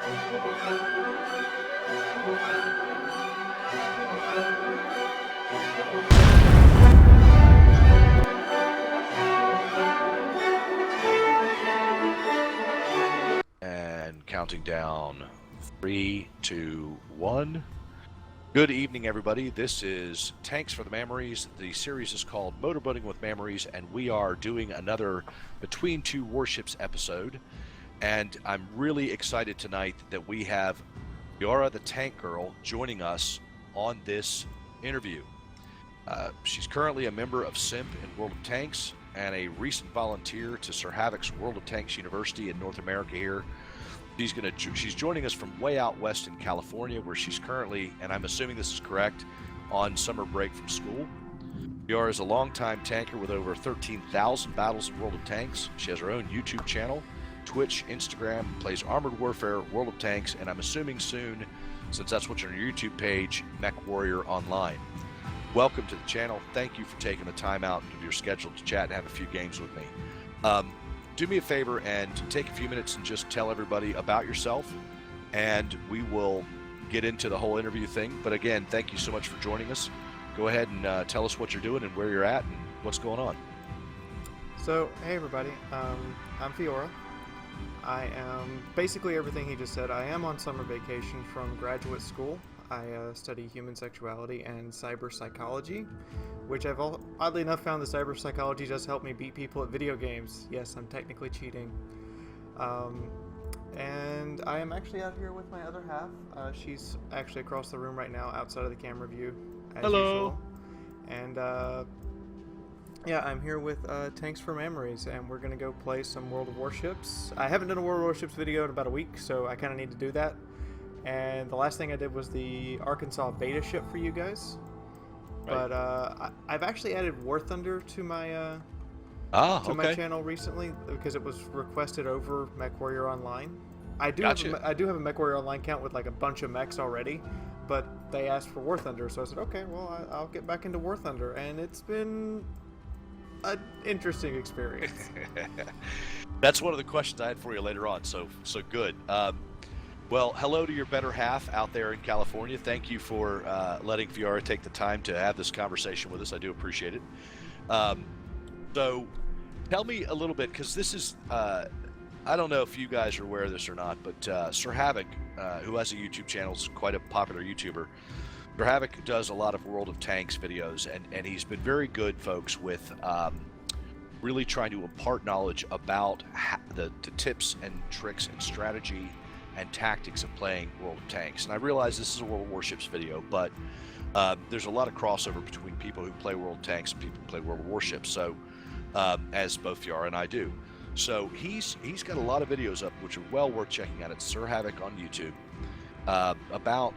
And counting down 3, 2, 1. Good evening, everybody. This is Tanks for the Memories. The series is called Motorboating with Memories, and we are doing another Between Two Warships episode. And I'm really excited tonight that we have Fiaura the Tank Girl joining us on this interview. She's currently a member of SIMP in World of Tanks and a recent volunteer to Sir Havoc's World of Tanks University in North America here. She's joining us from way out west in California, where she's currently, and I'm assuming this is correct, on summer break from school. Fiaura is a longtime tanker with over 13,000 battles in World of Tanks. She has her own YouTube channel, Twitch, Instagram, plays Armored Warfare, World of Tanks, and I'm assuming soon, since that's what's on your YouTube page, Mech Warrior Online. Welcome to the channel. Thank you for taking the time out of your schedule to chat and have a few games with me. Do me a favor and take a few minutes and just tell everybody about yourself, and we will get into the whole interview thing. But again, thank you so much for joining us. Go ahead and tell us what you're doing and where you're at and what's going on. So, hey everybody, I'm Fiaura. I am basically everything he just said. I am on summer vacation from graduate school. I study human sexuality and cyber psychology, which I've oddly enough found the cyber psychology does help me beat people at video games. Yes, I'm technically cheating. And I am actually out here with my other half. She's actually across the room right now, outside of the camera view, as usual. And yeah, I'm here with Tanks for Memories, and we're gonna go play some World of Warships. I haven't done a World of Warships video in about a week, so I kind of need to do that. And the last thing I did was the Arkansas beta ship for you guys. Right. But I've actually added War Thunder to my my channel recently because it was requested over Mech Warrior Online. I do have a Mech Warrior Online account with like a bunch of mechs already, but they asked for War Thunder, so I said, okay, well I'll get back into War Thunder, and it's been an interesting experience. That's one of the questions I had for you later on. So good. Well, hello to your better half out there in California. Thank you for letting Fiaura take the time to have this conversation with us. I do appreciate it. So tell me a little bit, because this is, I don't know if you guys are aware of this or not, but Sir Havoc, who has a YouTube channel, is quite a popular YouTuber. Sir Havoc does a lot of World of Tanks videos, and he's been very good, folks, with really trying to impart knowledge about the tips and tricks and strategy and tactics of playing World of Tanks. And I realize this is a World of Warships video, but there's a lot of crossover between people who play World of Tanks and people who play World of Warships, so as both Fiaura and I do. So he's got a lot of videos up which are well worth checking out. It's Sir Havoc on YouTube, about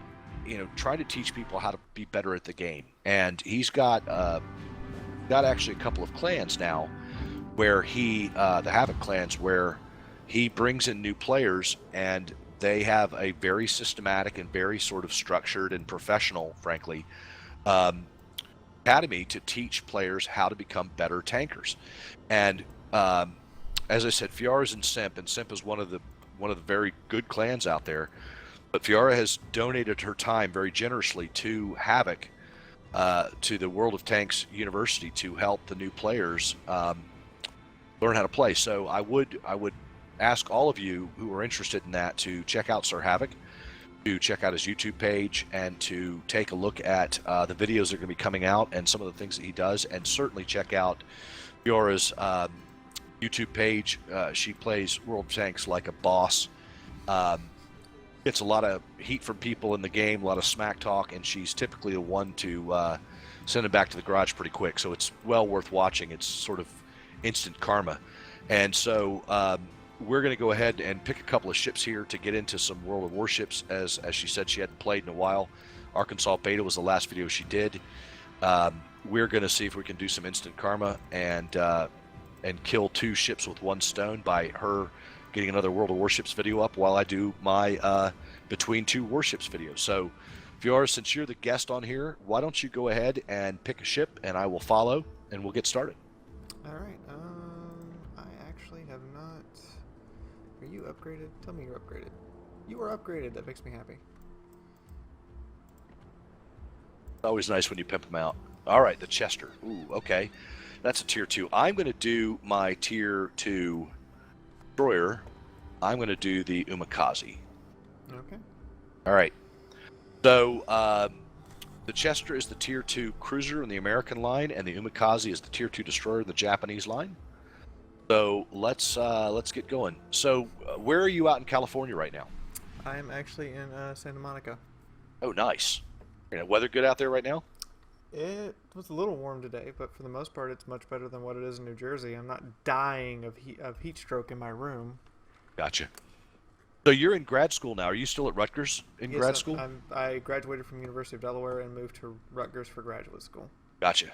trying to teach people how to be better at the game. And he's got actually a couple of clans now where the Havoc clans, where he brings in new players, and they have a very systematic and very sort of structured and professional, frankly, academy to teach players how to become better tankers. And as I said, Fiaura's in SIMP, and SIMP is one of the very good clans out there. But Fiaura has donated her time very generously to Havoc, to the World of Tanks University, to help the new players learn how to play. So I would ask all of you who are interested in that to check out Sir Havoc, to check out his YouTube page, and to take a look at the videos that are going to be coming out and some of the things that he does, and certainly check out Fiaura's YouTube page. She plays World of Tanks like a boss. Gets a lot of heat from people in the game, a lot of smack talk, and she's typically the one to send him back to the garage pretty quick. So it's well worth watching. It's sort of instant karma. And so we're going to go ahead and pick a couple of ships here to get into some World of Warships. As she said, she hadn't played in a while. Arkansas Beta was the last video she did. We're going to see if we can do some instant karma and kill 2 ships with 1 stone by her getting another World of Warships video up while I do my Between Two Warships video. So, Fiaura, since you're the guest on here, why don't you go ahead and pick a ship, and I will follow, and we'll get started. All right. I actually have not. Are you upgraded? Tell me you're upgraded. You were upgraded. That makes me happy. It's always nice when you pimp them out. All right, the Chester. Ooh, okay. That's a tier 2. I'm going to do my tier 2 destroyer. I'm going to do the Umakazi. Okay. All right. So the Chester is the tier 2 cruiser in the American line, and the Umakazi is the tier 2 destroyer in the Japanese line. So let's get going. So where are you out in California right now? I'm actually in Santa Monica. Oh, nice. Weather good out there right now? It was a little warm today, but for the most part, it's much better than what it is in New Jersey. I'm not dying of heat stroke in my room. Gotcha. So you're in grad school now. Are you still at Rutgers in grad school? I graduated from University of Delaware and moved to Rutgers for graduate school. Gotcha.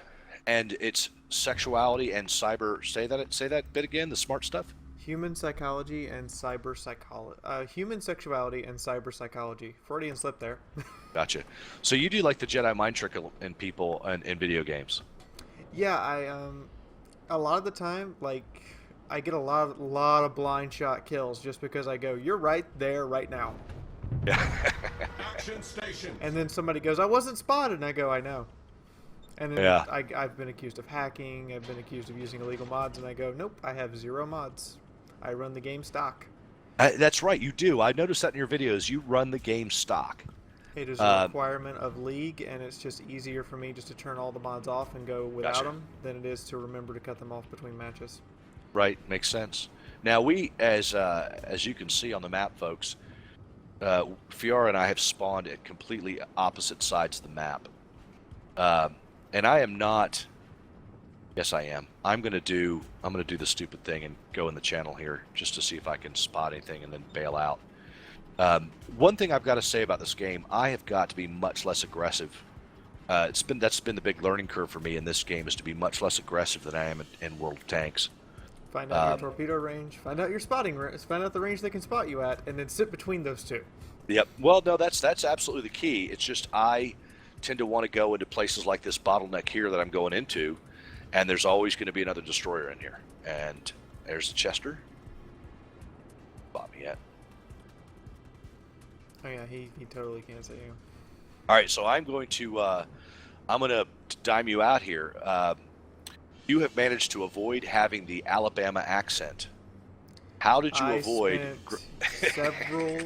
And it's sexuality and cyber. Say that bit again. The smart stuff. Human psychology and cyber psychology. Human sexuality and cyber psychology. Freudian slip there. Gotcha. So you do like the Jedi mind trick in people and in video games. Yeah, a lot of the time, like, I get a lot of blind shot kills just because I go, "You're right there, right now." Yeah. Action station. And then somebody goes, "I wasn't spotted," and I go, "I know." And then Yeah. I've been accused of hacking. I've been accused of using illegal mods, and I go, "Nope, I have 0 mods. I run the game stock." That's right. You do. I noticed that in your videos. You run the game stock. It is a requirement of League, and it's just easier for me just to turn all the mods off and go without Gotcha. them than it is to remember to cut them off between matches. Right. Makes sense. Now we, as you can see on the map, folks, Fiaura and I have spawned at completely opposite sides of the map. And I am not. Yes, I am. I'm gonna do the stupid thing and go in the channel here just to see if I can spot anything and then bail out. One thing I've got to say about this game, I have got to be much less aggressive. That's been the big learning curve for me in this game, is to be much less aggressive than I am in World of Tanks. Find out your torpedo range. Find out your spotting range. Find out the range they can spot you at, and then sit between those two. Yep. Well, no, that's absolutely the key. It's just I tend to want to go into places like this bottleneck here that I'm going into, and there's always going to be another destroyer in here. And there's the Chester. Spot me yet. Oh yeah, he totally can't see you. All right, so I'm going to dime you out here. You have managed to avoid having the Alabama accent. How did you avoid? Spent several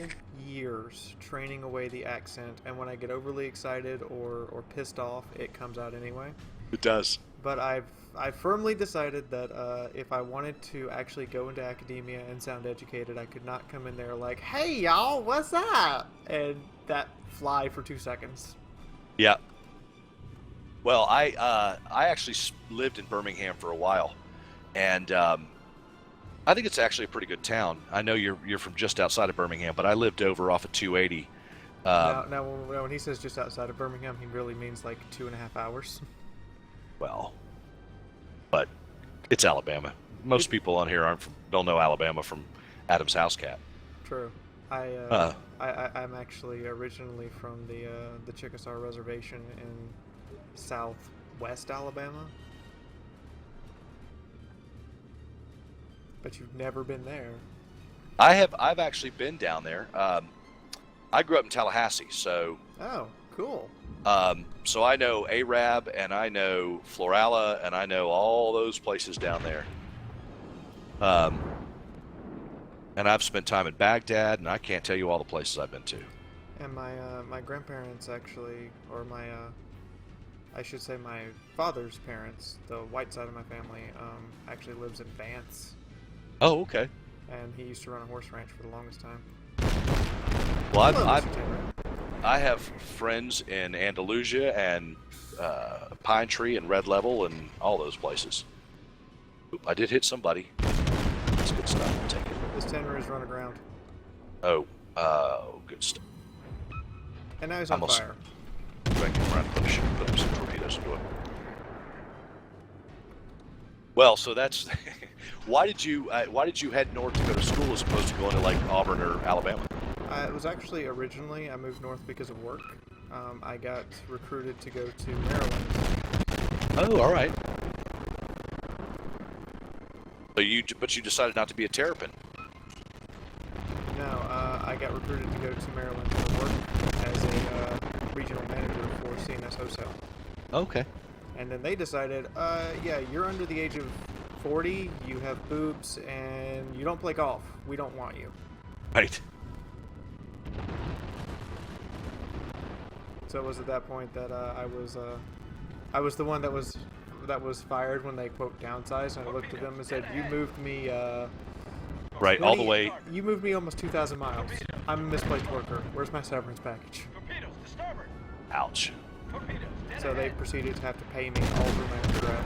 years training away the accent, and when I get overly excited or pissed off, it comes out anyway. It does. But I've firmly decided that if I wanted to actually go into academia and sound educated, I could not come in there like, "Hey y'all, what's up?" and that fly for 2 seconds. Yeah. Well, I actually lived in Birmingham for a while, and I think it's actually a pretty good town. I know you're from just outside of Birmingham, but I lived over off of 280. Now when he says just outside of Birmingham, he really means like 2.5 hours. Well, but it's Alabama. Most people on here don't know Alabama from Adam's House Cat. True. I'm actually originally from the Chickasaw Reservation in southwest Alabama. But you've never been there. I've actually been down there. I grew up in Tallahassee, so. Oh, cool. So I know Arab, and I know Florala, and I know all those places down there. And I've spent time in Baghdad, and I can't tell you all the places I've been to. And my grandparents actually, or I should say my father's parents, the white side of my family, actually lives in Vance. Oh, okay. And he used to run a horse ranch for the longest time. Well, Hello, Mr. Taylor. I have friends in Andalusia and Pine Tree and Red Level and all those places. Oop, I did hit somebody. That's good stuff. I'll take it. This Tanner is run aground. Oh, good stuff. And now he's on fire. Go back and run, put him some torpedoes into it. Well, so that's why did you head north to go to school as opposed to going to like Auburn or Alabama? It was actually originally I moved north because of work. I got recruited to go to Maryland. Oh, all right. So but you decided not to be a terrapin. No, I got recruited to go to Maryland to work as a regional manager for CNS Wholesale. Okay. And then they decided, yeah, you're under the age of 40, you have boobs, and you don't play golf. We don't want you. Right. So it was at that point that I was the one that was fired when they quote downsized, and I looked at them and said, "You moved me, Right, all the way. You moved me almost 2,000 miles. I'm a misplaced worker. Where's my severance package?" Ouch. So they proceeded to have to pay me all through my undergrad.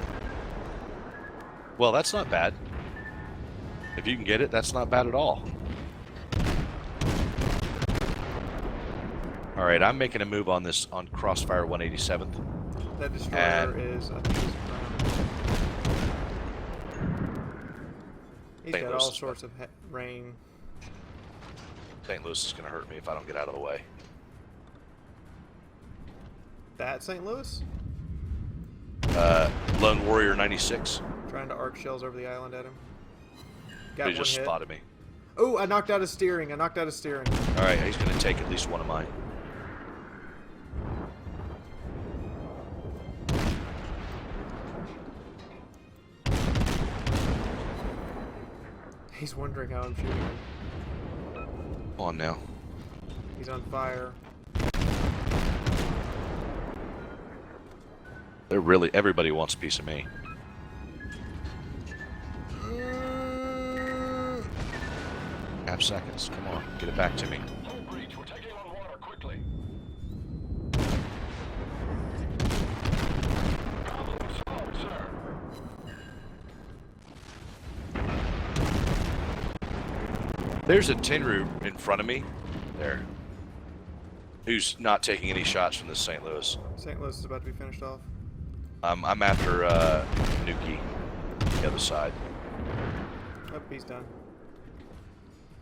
Well, that's not bad. If you can get it, that's not bad at all. All right, I'm making a move on this on Crossfire 187th. That destroyer And is, I think, he's St. got Louis all is sorts of rain. St. Louis is going to hurt me if I don't get out of the way. That St. Louis? Lone Warrior 96. Trying to arc shells over the island at him. Got He one just hit. spotted me. Oh, I knocked out his steering. All right, he's going to take at least one of mine. He's wondering how I'm shooting him. Come on now. He's on fire. They're really, everybody wants a piece of me. Half seconds. Come on, get it back to me. There's a Tenru in front of me. There. Who's not taking any shots from this St. Louis. St. Louis is about to be finished off. I'm after Nuki, the other side. Oh, he's done.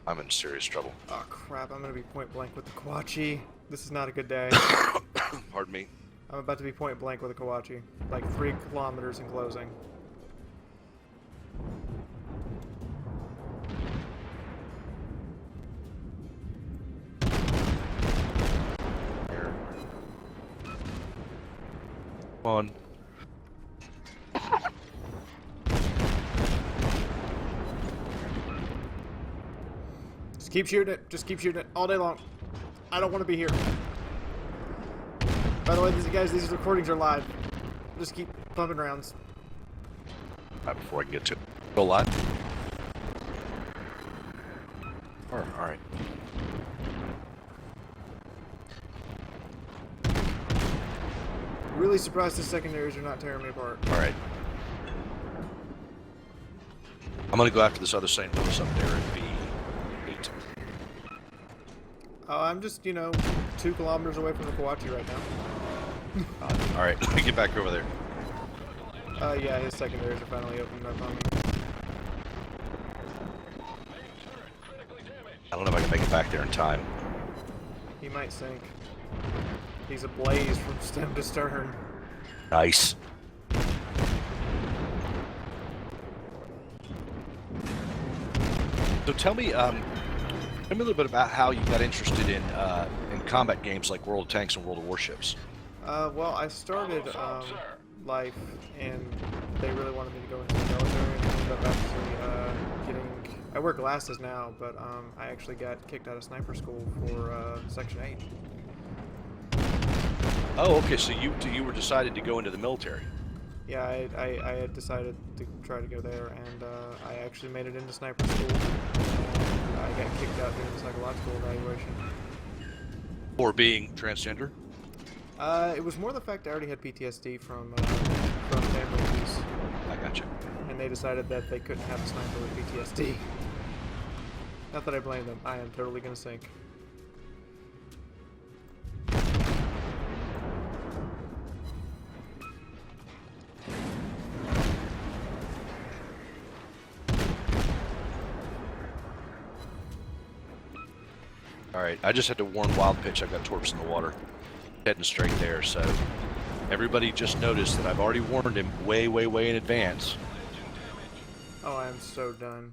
I'm in serious trouble. Oh crap, I'm gonna be point blank with the Kawachi. This is not a good day. Pardon me. I'm about to be point blank with a Kawachi. Like 3 kilometers in closing. Here. Come on. Just keep shooting it. Just keep shooting it all day long. I don't want to be here. By the way, these recordings are live. Just keep pumping rounds. Right before I can get to it. Go live. All right. Really surprised the secondaries are not tearing me apart. All right. I'm gonna go after this other St. Louis up there at B8. I'm just, 2 kilometers away from the Kawachi right now. All right, let me get back over there. Yeah, his secondaries are finally opening up on me. I don't know if I can make it back there in time. He might sink. He's ablaze from stem to stern. Nice. So tell me a little bit about how you got interested in combat games like World of Tanks and World of Warships. Well, I started life, and they really wanted me to go into the military, and I ended up actually getting... I wear glasses now, but I actually got kicked out of sniper school for Section 8. Oh, okay. So you were decided to go into the military. Yeah, I had decided to try to go there, and I actually made it into sniper school. And I got kicked out during the psychological evaluation. For being transgender? It was more the fact I already had PTSD from family abuse, I gotcha. and they decided that they couldn't have a sniper with PTSD. Not that I blame them. I am totally gonna sink. Alright, I just had to warn Wild Pitch I've got torps in the water. Heading straight there, so everybody just noticed that I've already warned him way in advance. Oh, I am so done.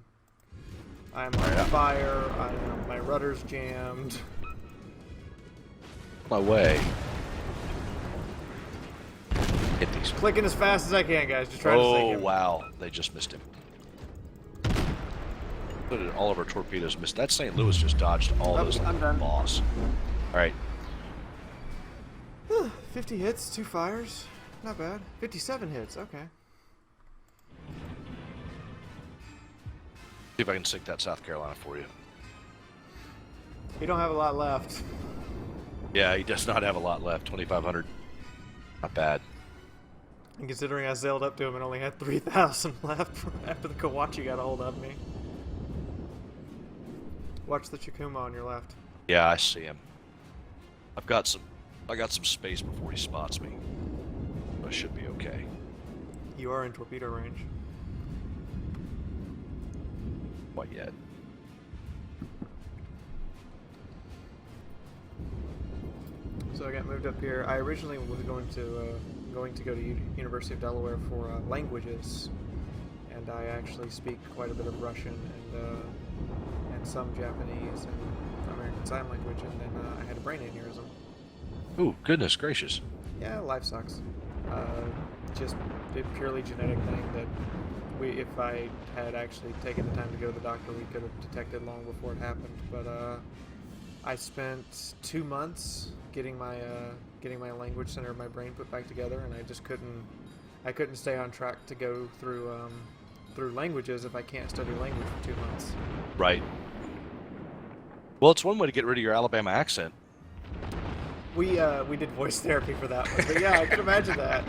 I'm on fire. My rudder's jammed. My way. Hit these. Clicking as fast as I can, guys. Just trying to sink him. Oh, wow. They just missed him. All of our torpedoes missed. That St. Louis just dodged all those I'm done. balls. All right. 50 hits, 2 fires. Not bad. 57 hits. Okay. See if I can sink that South Carolina for you. You don't have a lot left. Yeah, he does not have a lot left. 2,500. Not bad. And considering I sailed up to him and only had 3,000 left after the Kawachi got a hold of me. Watch the Chikuma on your left. Yeah, I see him. I got some space before he spots me. I should be okay. You are in torpedo range. Quite yet. So I got moved up here. I originally was going to go to University of Delaware for languages, and I actually speak quite a bit of Russian and some Japanese and American Sign Language, and then I had a brain aneurysm. Ooh, goodness gracious. Yeah, life sucks. Just a purely genetic thing that if I had actually taken the time to go to the doctor, we could have detected long before it happened. But I spent 2 months getting my language center of my brain put back together, and I just couldn't stay on track to go through languages if I can't study language for 2 months. Right. Well, it's one way to get rid of your Alabama accent. We did voice therapy for that one, but yeah, I can imagine that.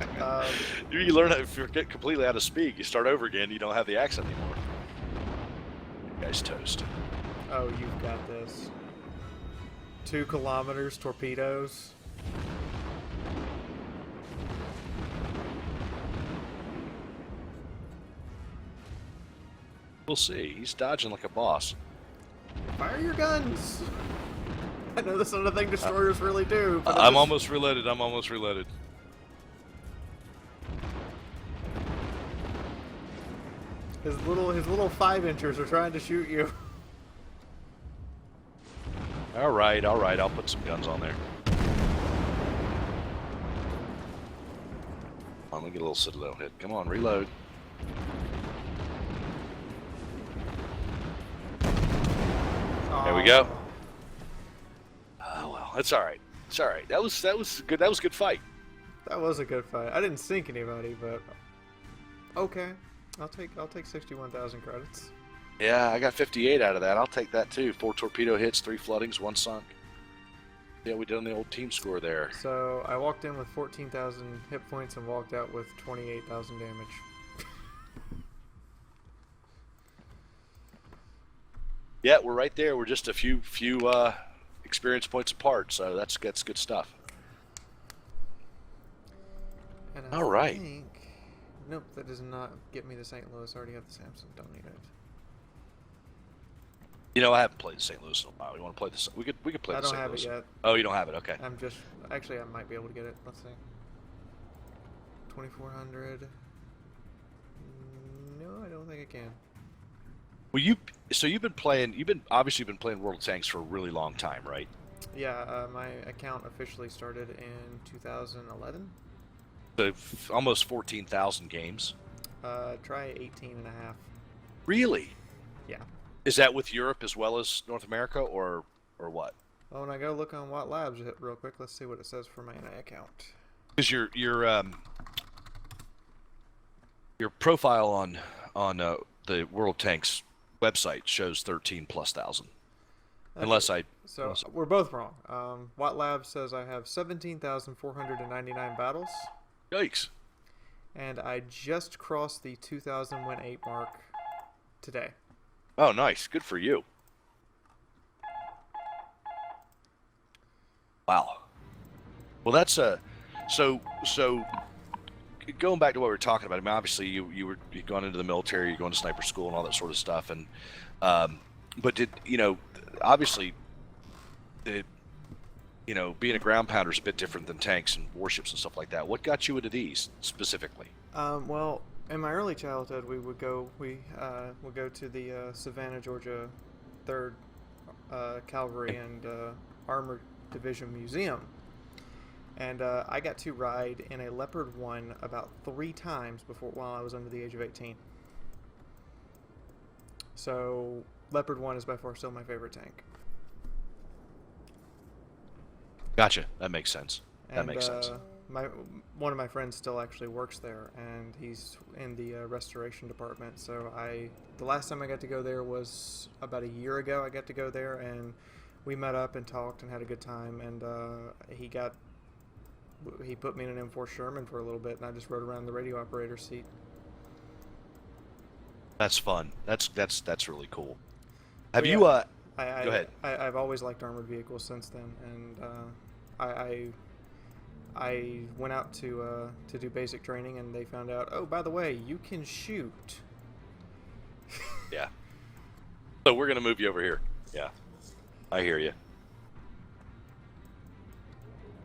You learn if you get completely out of speak, you start over again. You don't have the accent anymore. You guys toast. Oh, you've got this. 2 kilometers, torpedoes. We'll see. He's dodging like a boss. Fire your guns! I know that's not a thing destroyers really do. But I'm almost reloaded. I'm almost reloaded. His little 5-inchers are trying to shoot you. All right, all right. I'll put some guns on there. Let me get a little Citadel hit. Come on, reload. There we go. Oh well, that's all right. It's all right. That was good. That was a good fight. That was a good fight. I didn't sink anybody, but okay. I'll take 61,000 credits. Yeah, I got 58 out of that. I'll take that too. 4 torpedo hits, 3 floodings, 1 sunk. Yeah, we did on the old team score there. So I walked in with 14,000 hit points and walked out with 28,000 damage. Yeah, we're right there. We're just a few experience points apart, so that's good stuff. And All right. Nope, that does not get me the St. Louis. I already have the Samsung. Don't need it. You know, I haven't played the St. Louis in a while. You want to play this? We could play the St. Louis. I don't have it yet. Oh, you don't have it? Okay. Actually, I might be able to get it. Let's see. 2,400. No, I don't think I can. Well, you've obviously been playing World of Tanks for a really long time, right? Yeah, my account officially started in 2011. So almost 14,000 games. Try 18 and a half. Really? Yeah. Is that with Europe as well as North America, or what? Oh, and I gotta look on Watt Labs real quick. Let's see what it says for my NA account. Because your profile on the World Tanks website shows 13,000+. Okay. We're both wrong. Watt Labs says I have 17,499 battles. Yikes. And I just crossed the 2,000 win 8 mark today. Oh, nice. Good for you. Wow. Well, that's so going back to what we were talking about. I mean, obviously you've gone into the military, you're going to sniper school and all that sort of stuff, and but obviously being a ground pounder is a bit different than tanks and warships and stuff like that. What got you into these specifically? Well, In my early childhood, we would go to the Savannah, Georgia, 3rd Cavalry and Armored Division Museum, and I got to ride in a Leopard 1 about 3 times while I was under the age of 18. So Leopard 1 is by far still my favorite tank. Gotcha. That makes sense. That And makes sense. one of my friends still actually works there, and he's in the restoration department. So the last time I got to go there was about a year ago. I got to go there, and we met up and talked and had a good time. And he put me in an M4 Sherman for a little bit, and I just rode around the radio operator seat. That's fun. That's really cool. Have But you yeah, go ahead. I've always liked armored vehicles since then, and I went out to do basic training, and they found out, oh, by the way, you can shoot. Yeah. So we're gonna move you over here. Yeah. I hear you.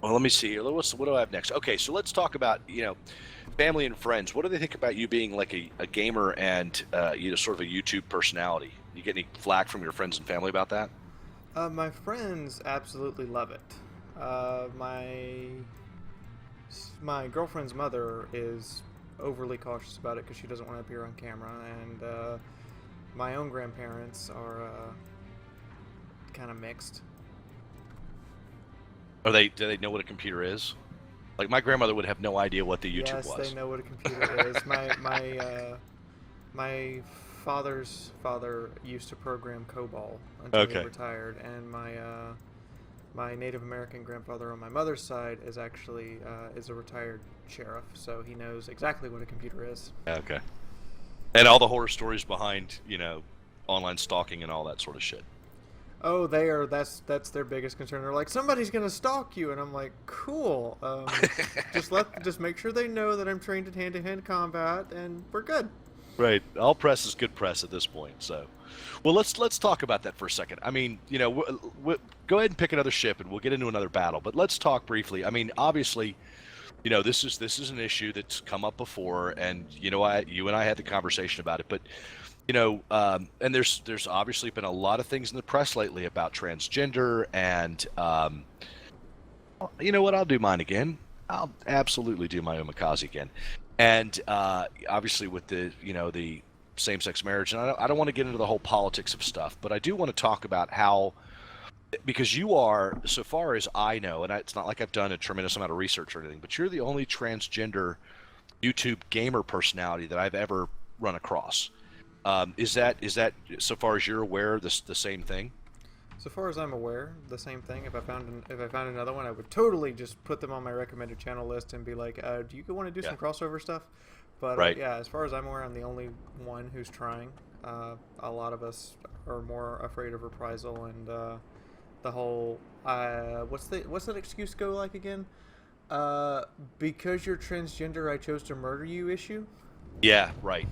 Well, let me see here. What do I have next? Okay, so let's talk about, family and friends. What do they think about you being like a gamer and sort of a YouTube personality? You get any flack from your friends and family about that? My friends absolutely love it. My girlfriend's mother is overly cautious about it because she doesn't want to appear on camera, and my own grandparents are kind of mixed. Do they know what a computer is? Like my grandmother would have no idea what the YouTube was. Yes, they know what a computer is. My father's father used to program COBOL until he retired, and my Native American grandfather on my mother's side is actually is a retired sheriff, so he knows exactly what a computer is. Okay. And all the horror stories behind, online stalking and all that sort of shit. Oh, that's their biggest concern. They're like, somebody's gonna stalk you, and I'm like, cool. Just make sure they know that I'm trained in hand-to-hand combat, and we're good. Right. All press is good press at this point. So, well, let's talk about that for a second. I mean, go ahead and pick another ship, and we'll get into another battle. But let's talk briefly. I mean, obviously, this is an issue that's come up before, and you and I had the conversation about it. But and there's obviously been a lot of things in the press lately about transgender, and you know what? I'll do mine again. I'll absolutely do my omakase again. And obviously with the the same-sex marriage, and I don't want to get into the whole politics of stuff, but I do want to talk about how, because you are, so far as I know, and it's not like I've done a tremendous amount of research or anything, but you're the only transgender YouTube gamer personality that I've ever run across. Is that so far as you're aware, the same thing? So far as I'm aware, the same thing. If I found another one, I would totally just put them on my recommended channel list and be like, do you want to do some crossover stuff? But right. Yeah, as far as I'm aware, I'm the only one who's trying. A lot of us are more afraid of reprisal and the whole what's that excuse go like again? Because you're transgender, I chose to murder you issue. Yeah. Right.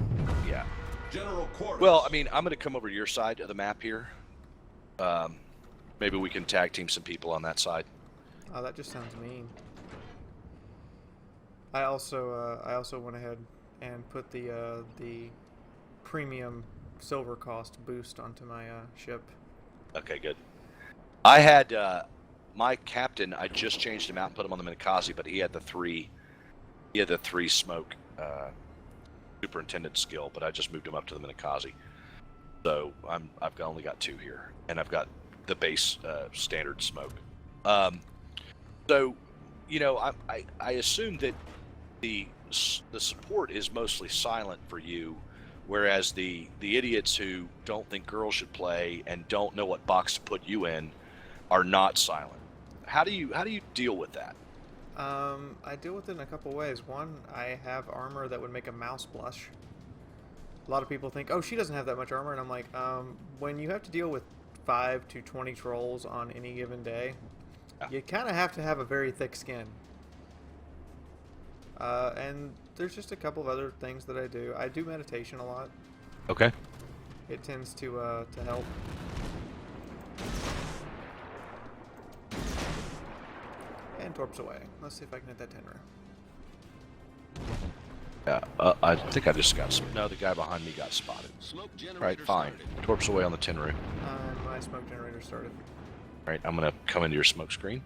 Yeah. General quarters. Well, I mean, I'm going to come over to your side of the map here. Maybe we can tag team some people on that side. Oh, that just sounds mean. I also went ahead and put the premium silver cost boost onto my ship. Okay, good. I had my captain. I just changed him out and put him on the Minakaze, but he had the three smoke superintendent skill, but I just moved him up to the Minakaze. So I've only got 2 here, and I've got the base standard smoke. So, I assume that the support is mostly silent for you, whereas the idiots who don't think girls should play and don't know what box to put you in are not silent. How do you deal with that? I deal with it in a couple ways. One, I have armor that would make a mouse blush. A lot of people think, oh, she doesn't have that much armor, and I'm like, when you have to deal with 5 to 20 trolls on any given day, you kind of have to have a very thick skin. And there's just a couple of other things that I do. I do meditation a lot. Okay. It tends to help. And torps away. Let's see if I can hit that 10-er. Yeah, I think I just got... No, the guy behind me got spotted. Smoke generator All right, fine. started. Torps away on the tin roof. My smoke generator started. All right, I'm going to come into your smoke screen.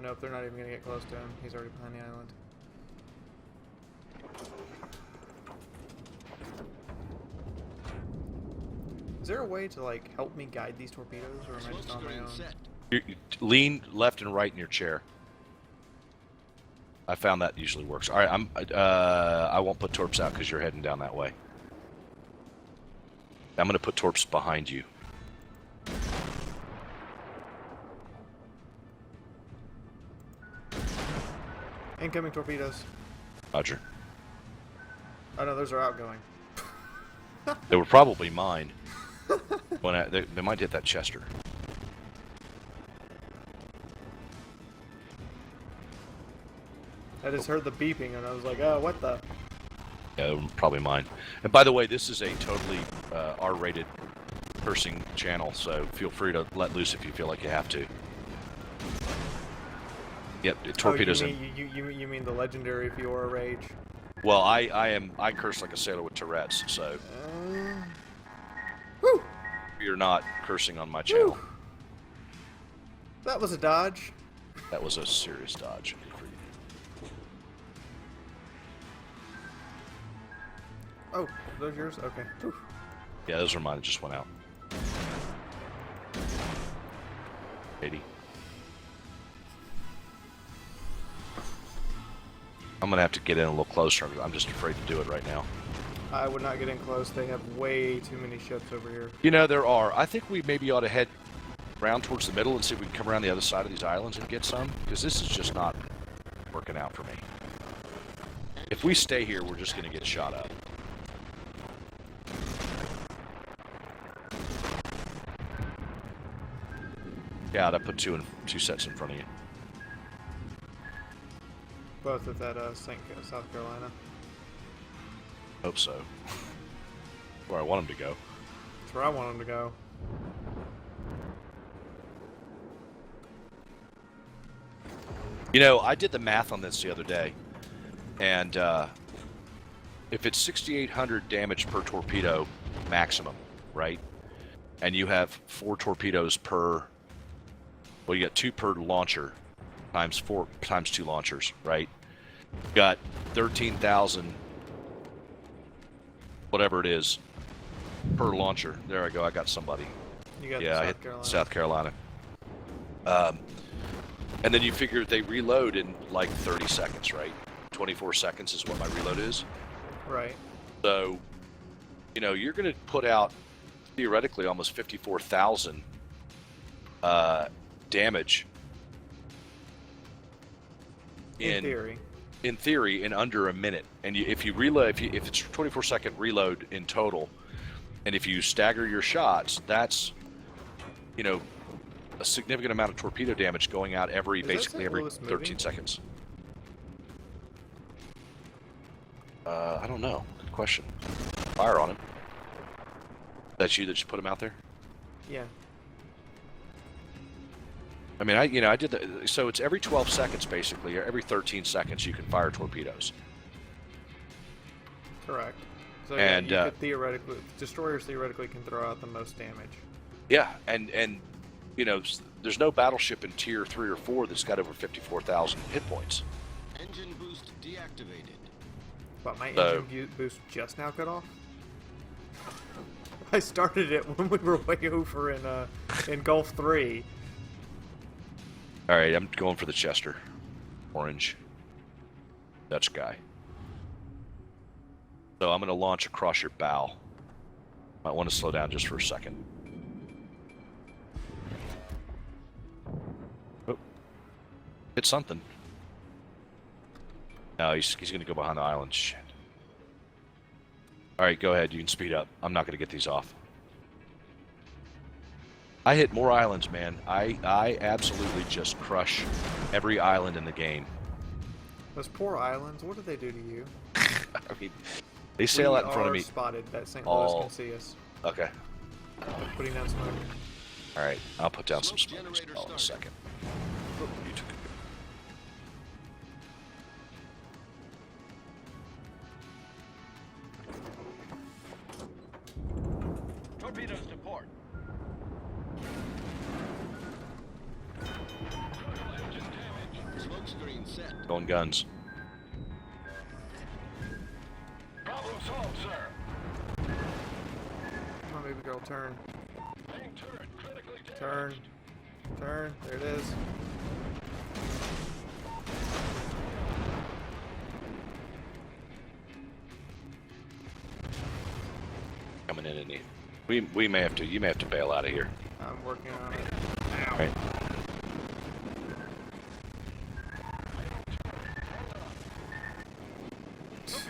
Nope, they're not even going to get close to him. He's already behind the island. Is there a way to, like, help me guide these torpedoes, or am I Smoke just on my screen own? set. You lean left and right in your chair. I found that usually works. All right, I won't put torps out because you're heading down that way. I'm going to put torps behind you. Incoming torpedoes. Roger. Oh no, those are outgoing. They were probably mine. When they might hit that Chester. I just heard the beeping and I was like, oh, what the? Yeah, they were probably mine. And by the way, this is a totally R-rated cursing channel, so feel free to let loose if you feel like you have to. Yep, torpedoes oh, in. you mean the legendary Fiaura rage? Well, I curse like a sailor with Tourette's, so Woo! you're not cursing on my channel. Woo! That was a dodge. That was a serious dodge. Oh, those yours? Okay. Whew. Yeah, those are mine that just went out. 80. I'm gonna have to get in a little closer. I'm just afraid to do it right now. I would not get in close. They have way too many ships over here. You know, there are. I think we maybe ought to head around towards the middle and see if we can come around the other side of these islands and get some, because this is just not working out for me. If we stay here, we're just gonna get shot up. Yeah, I put two sets in front of you. Both at that South Carolina. Hope so. Where I want them to go. That's where I want them to go. You know, I did the math on this the other day, and if it's 6,800 damage per torpedo maximum, right? And you have 4 torpedoes per, well, you got 2 per launcher, times 2 launchers, right? You got 13,000, whatever it is, per launcher. There I go. I got somebody. You got Yeah, I South hit Carolina. South Carolina. And then you figure they reload in like 30 seconds, right? 24 seconds is what my reload is. Right. So, you know, you're going to put out theoretically almost 54,000 damage In theory. In theory, in under a minute. And if you reload, if it's 24-second reload in total, and if you stagger your shots, that's, you know, a significant amount of torpedo damage going out basically every 13 seconds. I don't know. Good question. Fire on him. That's you that just put him out there? Yeah. I mean, I did the, so it's every 12 seconds basically, or every 13 seconds you can fire torpedoes. Correct. So And, yeah, you could theoretically, destroyers theoretically can throw out the most damage. Yeah, and you know, there's no battleship in tier 3 or 4 that's got over 54,000 hit points. Engine boost deactivated. But my So- engine boost just now cut off? I started it when we were way over in Gulf 3. All right, I'm going for the Chester. Orange. Dutch guy. So I'm going to launch across your bow. Might want to slow down just for a second. Oh. Hit something. No, he's going to go behind the island. Shit. All right, go ahead. You can speed up. I'm not going to get these off. I hit more islands, man. I absolutely just crush every island in the game. Those poor islands, what did they do to you? I mean, they sail out in front of We me. are spotted. That St. all- Louis can see us. Okay. Putting down smoke. All right. I'll put down some Smoke smoke generator in a started. second. Oh, you took it. set. Going guns. Problem solved, sir. Come on, baby girl, turn. Main turret critically damaged. Turn. Turn. There it is. Coming in, isn't he? We may have to. You may have to bail out of here. I'm working on it. All right.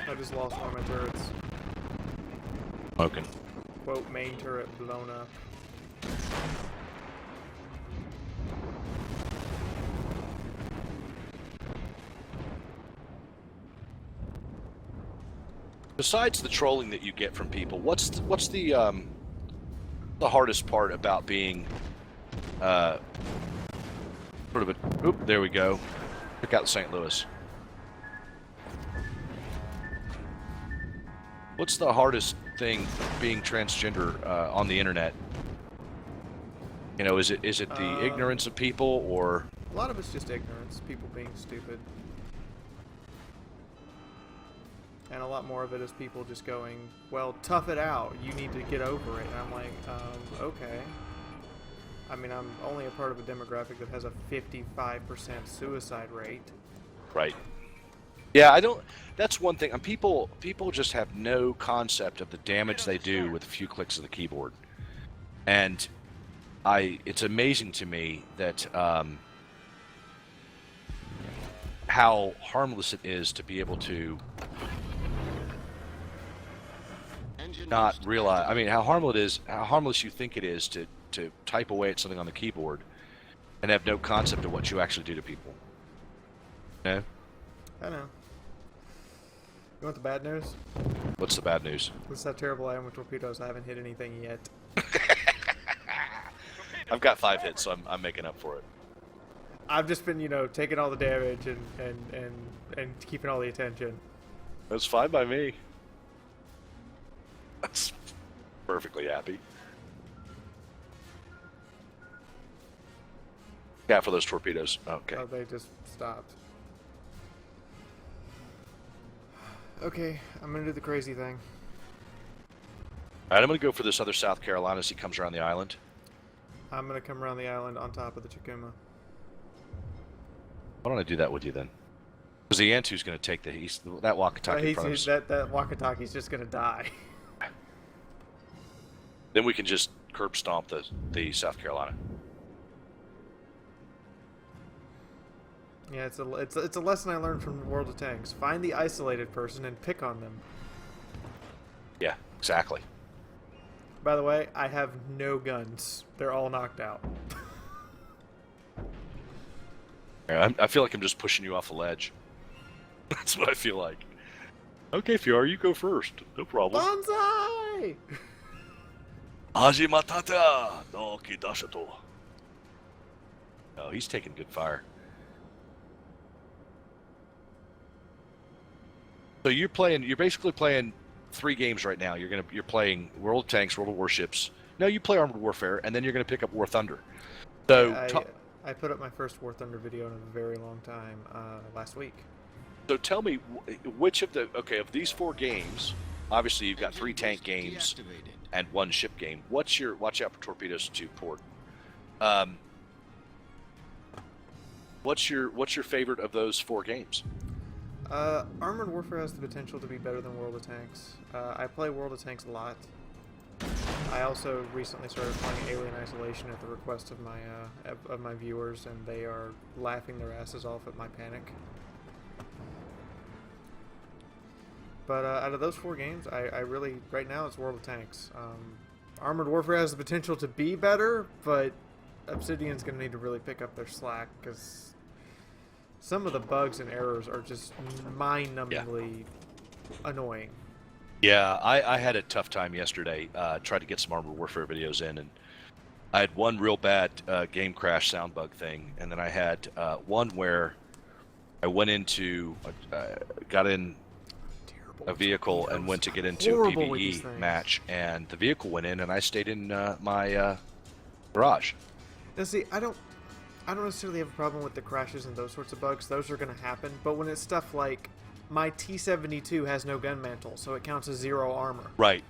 I just lost one of my turrets. Smoking. Quote, main turret blown up. Besides the trolling that you get from people, what's the hardest part about being sort of a oop, there we go. Check out St. Louis. What's the hardest thing being transgender on the internet? You know, is it the ignorance of people, or A lot of it's just ignorance, people being stupid. And a lot more of it is people just going, well, tough it out, you need to get over it. And I'm like, okay. I mean, I'm only a part of a demographic that has a 55% suicide rate. right? Yeah, I don't. That's one thing. People just have no concept of the damage they do with a few clicks of the keyboard, and it's amazing to me that how harmless it is to be able to Engine not boost realize. I mean, how harmless you think it is to type away at something on the keyboard and have no concept of what you actually do to people. You know? I know. You want the bad news? What's the bad news? This is how terrible I am with torpedoes. I haven't hit anything yet. I've got 5 hits, so I'm making up for it. I've just been, taking all the damage and keeping all the attention. That's fine by me. That's perfectly happy. Yeah, for those torpedoes. Okay. Oh, they just stopped. Okay, I'm gonna do the crazy thing. All right, I'm going to go for this other South Carolina as he comes around the island. I'm gonna come around the island on top of the Chikuma. Why don't I do that with you then? Because the Yantu's going to take that walkie-talkie in front of us. That walkie-talkie's just gonna die. Then we can just curb stomp the South Carolina. Yeah, it's a lesson I learned from World of Tanks. Find the isolated person and pick on them. Yeah, exactly. By the way, I have no guns. They're all knocked out. I feel like I'm just pushing you off a ledge. That's what I feel like. Okay, Fiaura, you go first. No problem. Bonsai! Hajimatata no kidashato. Oh, he's taking good fire. So you're basically playing 3 games right now. You're playing World of Tanks, World of Warships. No, you play Armored Warfare, and then you're going to pick up War Thunder. So I put up my first War Thunder video in a very long time last week. So tell me, which of these 4 games, obviously you've got 3 Engine tank boost games deactivated. and 1 ship game. Watch out for torpedoes to port. What's your favorite of those 4 games? Armored Warfare has the potential to be better than World of Tanks. I play World of Tanks a lot. I also recently started playing Alien Isolation at the request of my viewers, and they are laughing their asses off at my panic. But out of those 4 games, I really, right now, it's World of Tanks. Armored Warfare has the potential to be better, but Obsidian's going to need to really pick up their slack, because some of the bugs and errors are just mind-numbingly annoying. Yeah, I had a tough time yesterday. Tried to get some Armored Warfare videos in, and I had one real bad game crash sound bug thing, and then I had one where I went into, got in a vehicle and went to get into a PvE match, and the vehicle went in, and I stayed in my garage. Now see, I don't necessarily have a problem with the crashes and those sorts of bugs. Those are going to happen. But when it's stuff like my T-72 has no gun mantle, so it counts as 0 armor. Right.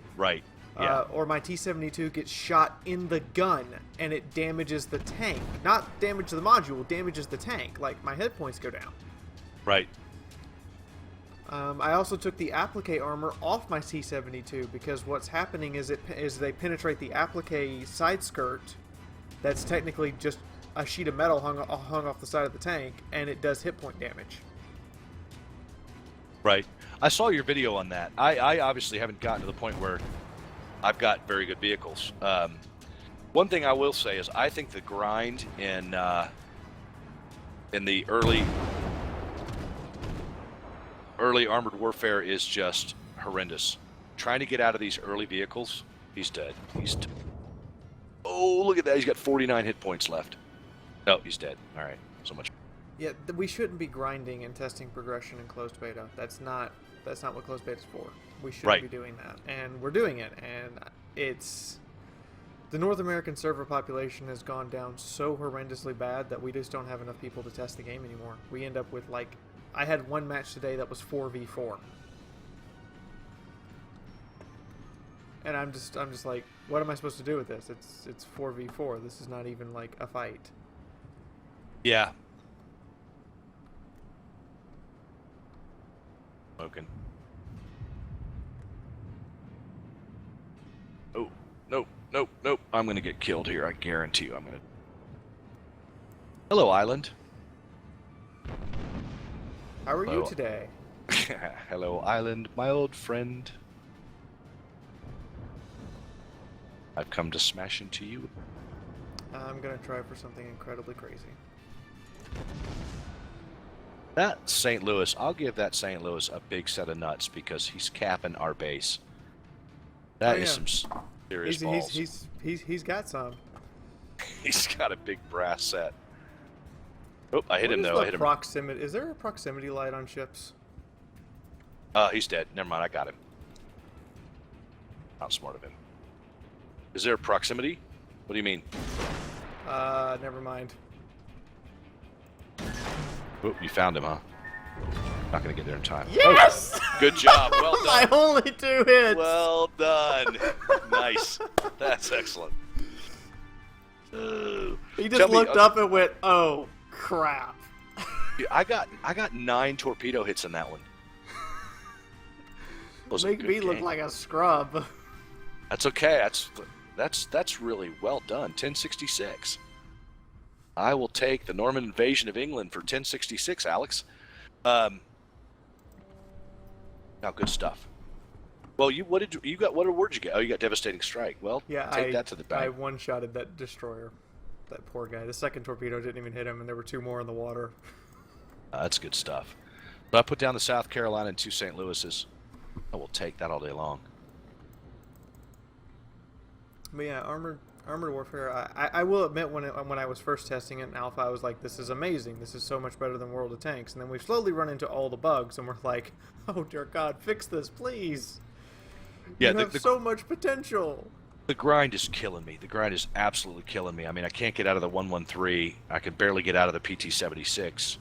Yeah. Or my T-72 gets shot in the gun and it damages the tank. Not damage the module, damages the tank. Like, my hit points go down. Right. I also took the applique armor off my T-72 because what's happening is they penetrate the applique side skirt. That's technically just a sheet of metal hung off the side of the tank, and it does hit point damage. Right. I saw your video on that. I obviously haven't gotten to the point where I've got very good vehicles. One thing I will say is I think the grind in the early Armored Warfare is just horrendous. Trying to get out of these early vehicles, he's dead. Oh, look at that. He's got 49 hit points left. No, he's dead. All right. So much. Yeah, we shouldn't be grinding and testing progression in closed beta. That's not what closed beta is for. We shouldn't be doing that, and we're doing it. And it's the North American server population has gone down so horrendously bad that we just don't have enough people to test the game anymore. We end up with like, I had one match today that was 4v4, and I'm just like, what am I supposed to do with this? It's 4v4. This is not even like a fight. Yeah. Smoking. Oh, nope. I'm going to get killed here. I guarantee you I'm going to. Hello, Island. How are you today? Hello, Island, my old friend. I've come to smash into you. I'm going to try for something incredibly crazy. That St. Louis, I'll give that St. Louis a big set of nuts because he's capping our base. That is some serious balls. He's got some. He's got a big brass set. Oh, I hit him though. I hit him. Proximity. Is there a proximity light on ships? He's dead. Never mind. I got him. Outsmarted him. Is there a proximity? What do you mean? Never mind. Oh, you found him, huh? Not gonna get there in time. Yes! Oh, good job. Well done. My only 2 hits. Well done. Nice. That's excellent. He just looked up and went, "Oh crap!" I got 9 torpedo hits in that one. Make me look like a scrub. That's okay. That's really well done. 1066. I will take the Norman invasion of England for 1066, Alex. Now, good stuff. Well, what award did you get? Oh, you got devastating strike. Well, yeah, take that to the bank. I one-shotted that destroyer. That poor guy. The second torpedo didn't even hit him, and there were 2 more in the water. That's good stuff. So I put down the South Carolina and 2 St. Louis's. I will take that all day long. But yeah, armored warfare. I will admit when I was first testing it in alpha, I was like, "This is amazing. This is so much better than World of Tanks." And then we slowly run into all the bugs, and we're like, "Oh dear God, fix this, please." Yeah, you have so much potential. The grind is killing me. The grind is absolutely killing me. I mean, I can't get out of the 113. I can barely get out of the PT-76.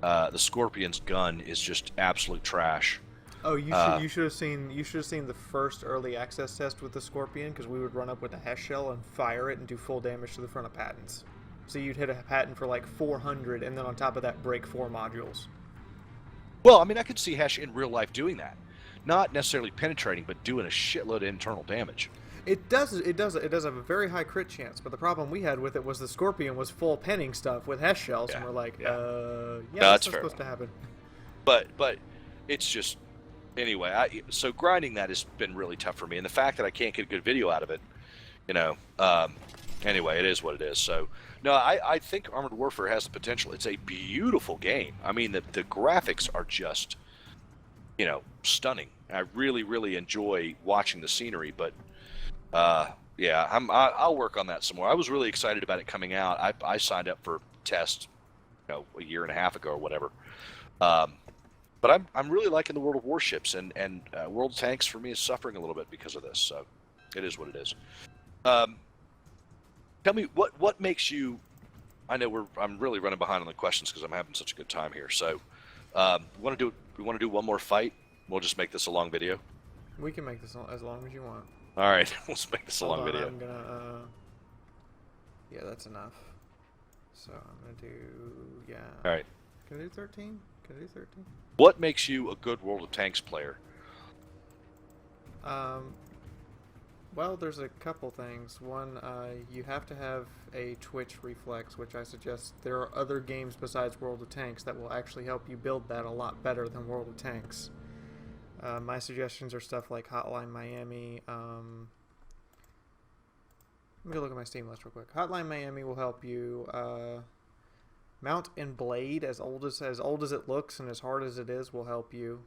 The Scorpion's gun is just absolute trash. Oh, you should have seen the first early access test with the Scorpion, because we would run up with a HESH shell and fire it and do full damage to the front of patents. So you'd hit a patent for like 400, and then on top of that, break 4 modules. Well, I mean, I could see HESH in real life doing that, not necessarily penetrating, but doing a shitload of internal damage. It does have a very high crit chance, but the problem we had with it was the Scorpion was full penning stuff with HESH shells, and we're like, no, that's not supposed to happen. But it's just. Anyway, so grinding that has been really tough for me, and the fact that I can't get a good video out of it, anyway, it is what it is. So, no, I think Armored Warfare has the potential. It's a beautiful game. I mean, the graphics are just, stunning. I really, really enjoy watching the scenery, but, yeah, I'll work on that some more. I was really excited about it coming out. I signed up for test, a year and a half ago or whatever. But I'm really liking the World of Warships, and World of Tanks for me is suffering a little bit because of this. So it is what it is. Tell me what makes you I know I'm really running behind on the questions because I'm having such a good time here. So, we want to do one more fight. We'll just make this a long video. We can make this as long as you want. All right, let's make this a Hold long on, video. I'm gonna. Yeah, that's enough. So I'm gonna do. Yeah. All right. Can I do 13? Can I do 13? What makes you a good World of Tanks player? Well, there's a couple things. One, you have to have a twitch reflex, which I suggest there are other games besides World of Tanks that will actually help you build that a lot better than World of Tanks. My suggestions are stuff like Hotline Miami. Let me look at my Steam list real quick. Hotline Miami will help you. Mount and Blade, as old as it looks and as hard as it is, will help you.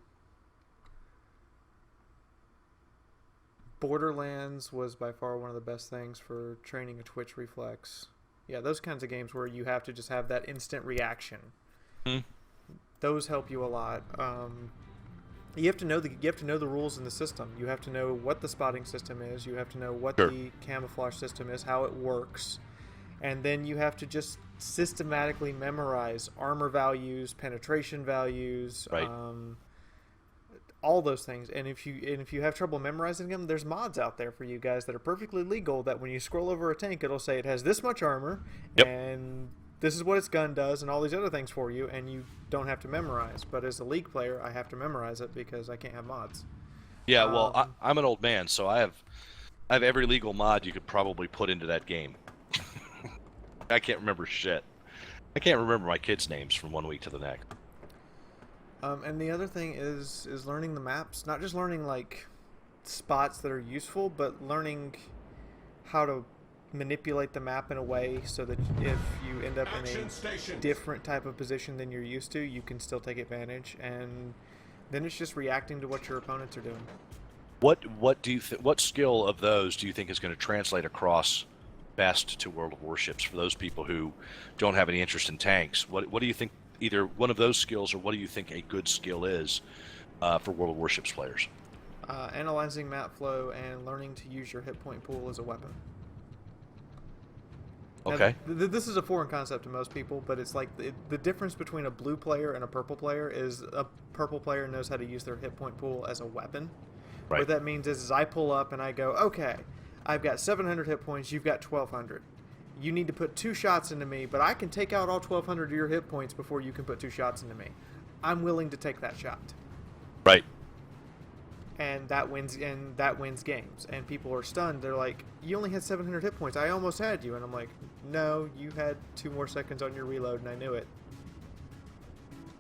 Borderlands was by far one of the best things for training a twitch reflex. Yeah, those kinds of games where you have to just have that instant reaction. Those help you a lot. You have to know the rules in the system. You have to know what the spotting system is. You have to know what the camouflage system is, how it works, and then you have to just systematically memorize armor values, penetration values, Right. All those things. And if you have trouble memorizing them, there's mods out there for you guys that are perfectly legal. That when you scroll over a tank, it'll say it has this much armor, and this is what its gun does, and all these other things for you, and you don't have to memorize. But as a League player, I have to memorize it because I can't have mods. Yeah, well, I'm an old man, so I have every legal mod you could probably put into that game. I can't remember shit. I can't remember my kids' names from one week to the next. And the other thing is learning the maps. Not just learning like spots that are useful, but learning how to manipulate the map in a way so that if you end up in a different type of position than you're used to, you can still take advantage. And then it's just reacting to what your opponents are doing. What do you what skill of those do you think is going to translate across best to World of Warships for those people who don't have any interest in tanks? What do you think? Either one of those skills, or what do you think a good skill is for World of Warships players? Analyzing map flow and learning to use your hit point pool as a weapon. Okay. Now, this is a foreign concept to most people, but it's like the difference between a blue player and a purple player is a purple player knows how to use their hit point pool as a weapon. Right. What that means is I pull up and I go, okay, I've got 700 hit points, you've got 1,200. You need to put 2 shots into me, but I can take out all 1,200 of your hit points before you can put 2 shots into me. I'm willing to take that shot. Right. And that wins games. And people are stunned. They're like, you only had 700 hit points. I almost had you. And I'm like, no, you had 2 more seconds on your reload, and I knew it.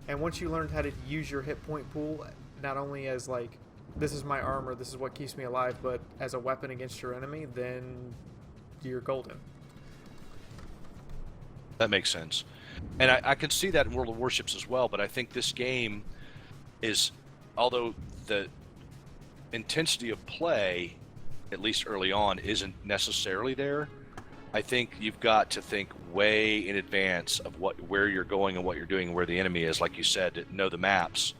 And once you learned how to use your hit point pool, not only as like, this is my armor, this is what keeps me alive, but as a weapon against your enemy, then you're golden. That makes sense. And I can see that in World of Warships as well, but I think this game is, although the intensity of play, at least early on, isn't necessarily there, I think you've got to think way in advance of where you're going and what you're doing and where the enemy is, like you said, to know the maps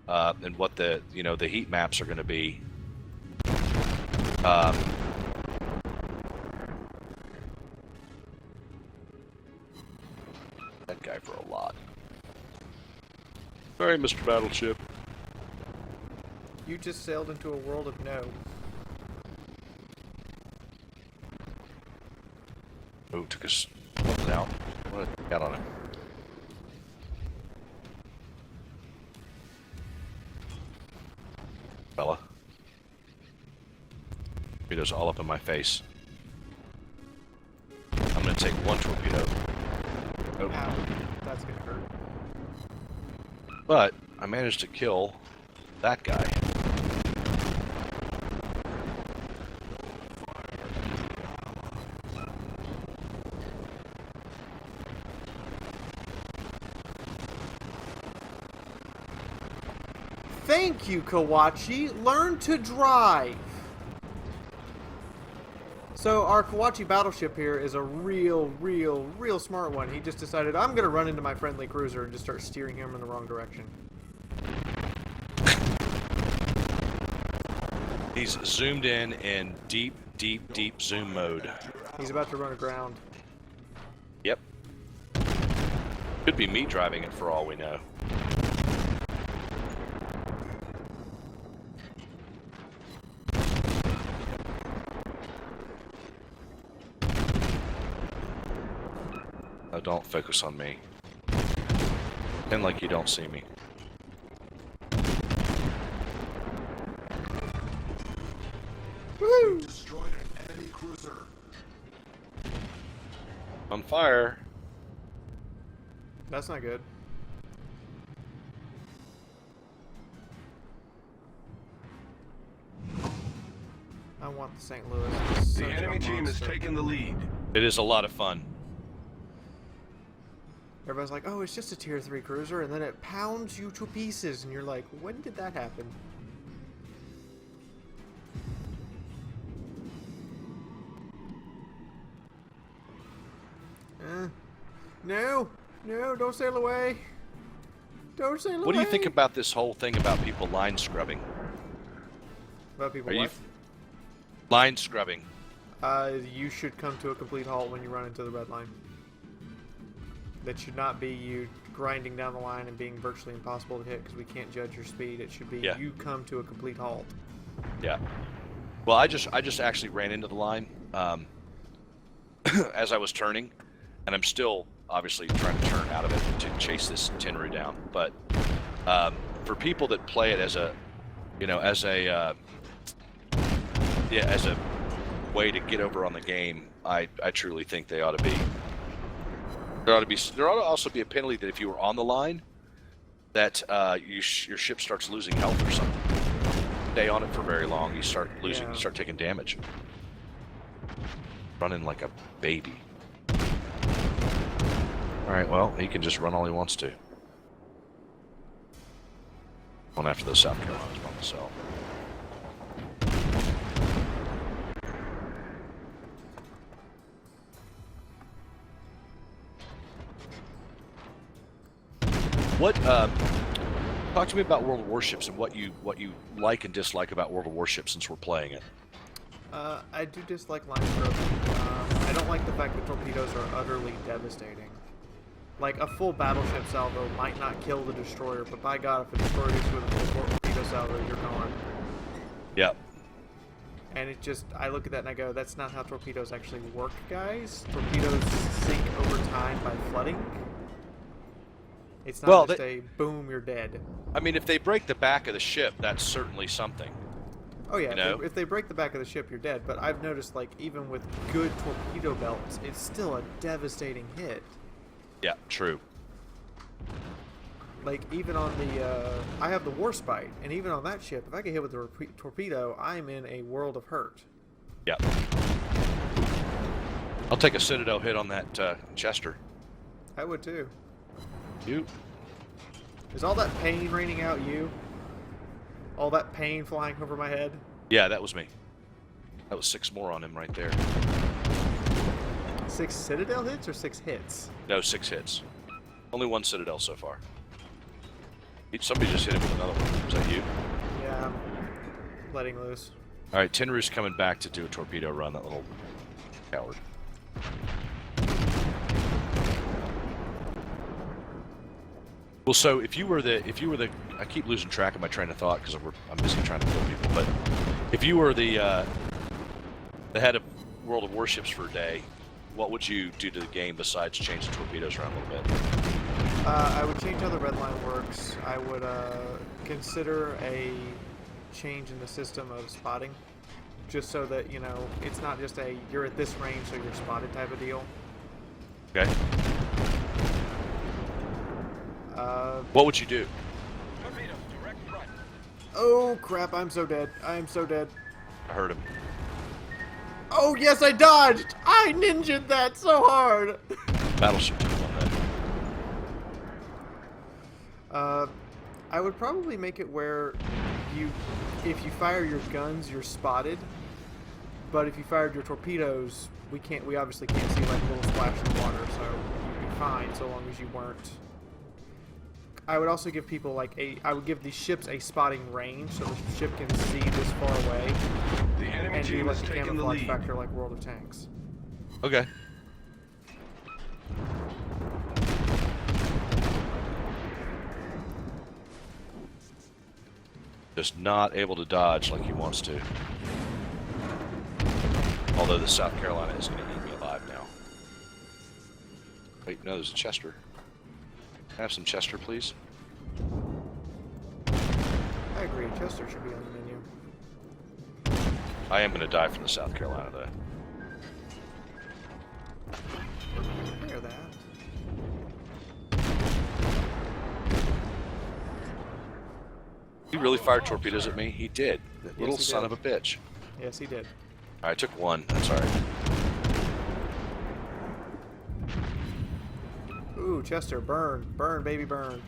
and what the heat maps are going to be. That guy for a lot. Sorry, Mr. Battleship. You just sailed into a world of no. Oh, took us out. What got on him? Fella. Torpedoes all up in my face. I'm gonna take one torpedo. Oh. Ow, that's gonna hurt. But I managed to kill that guy. Thank you, Kawachi. Learn to drive. So our Kawachi battleship here is a real smart one. He just decided, I'm going to run into my friendly cruiser and just start steering him in the wrong direction. He's zoomed in deep zoom mode. He's about to run aground. Yep. Could be me driving it for all we know. Oh, don't focus on me. Pretend like you don't see me. Woo! Destroyed an enemy cruiser. On fire. That's not good. I want the St. Louis. It's The such a enemy team has monster. taken the lead. It is a lot of fun. Everybody's like, oh, it's just a tier 3 cruiser, and then it pounds you to pieces, and you're like, when did that happen? No! No, don't sail away! Don't sail away! What do you think about this whole thing about people line scrubbing? About people Are you what? line scrubbing? You should come to a complete halt when you run into the red line. That should not be you grinding down the line and being virtually impossible to hit because we can't judge your speed. It should be you come to a complete halt. Yeah. Well, I just actually ran into the line as I was turning, and I'm still obviously trying to turn out of it to chase this Tenru down. But for people that play it as a, you know, as a way to get over on the game, I truly think they ought to be. There ought to also be a penalty that if you were on the line, that your ship starts losing health or something. Stay on it for very long, you start losing, you start taking damage. Running like a baby. All right, well, he can just run all he wants to. Going after those South Carolinas by myself. What? Talk to me about World of Warships and what you like and dislike about World of Warships since we're playing it. I do dislike line scrubbing. I don't like the fact that torpedoes are utterly devastating. Like, a full battleship salvo might not kill the destroyer, but by God, if a destroyer hits you with a full torpedo salvo, you're gone. Yep. And it just, I look at that and I go, that's not how torpedoes actually work, guys. Torpedoes sink over time by flooding. It's not just a boom, you're dead. I mean, if they break the back of the ship, that's certainly something. Oh yeah, You know? if they break the back of the ship, you're dead. But I've noticed, like, even with good torpedo belts, it's still a devastating hit. Yeah, true. Like, even on the, I have the Warspite, and even on that ship, if I get hit with a torpedo, I'm in a world of hurt. Yeah. I'll take a Citadel hit on that Chester. I would too. You? Is all that pain raining out you? All that pain flying over my head? Yeah, that was me. That was 6 more on him right there. 6 Citadel hits or 6 hits? No, 6 hits. Only 1 Citadel so far. Somebody just hit him with another one. Was that you? Yeah, I'm letting loose. All right, Tenru's coming back to do a torpedo run. That little coward. Well, so if you were the, I keep losing track of my train of thought because I'm busy trying to kill people. But if you were the head of World of Warships for a day, what would you do to the game besides change the torpedoes around a little bit? I would change how the red line works. I would consider a change in the system of spotting, just so that, you know, it's not just a you're at this range so you're spotted type of deal. Okay. What would you do? Torpedoes, direct front. Oh crap, I'm so dead. I am so dead. I heard him. Oh yes, I dodged! I ninja'd that so hard! Battleship took on that. I would probably make it where if you fire your guns, you're spotted. But if you fired your torpedoes, we obviously can't see like a little splash in the water, so you'd be fine so long as you weren't. I would also give people like I would give these ships a spotting range so the ship can see this far away. The enemy And do team like has a taken the camouflage lead. factor like World of Tanks. Okay. Just not able to dodge like he wants to. Although the South Carolina is going to eat me alive now. Wait, no, there's a Chester. Can I have some Chester, please? I agree. Chester should be on the menu. I am going to die from the South Carolina, though. Clear that. He really fired torpedoes at me? He did. That little he son did. of a bitch. Yes, he did. I took one. That's alright. Ooh, Chester, burn. Burn, baby, burn.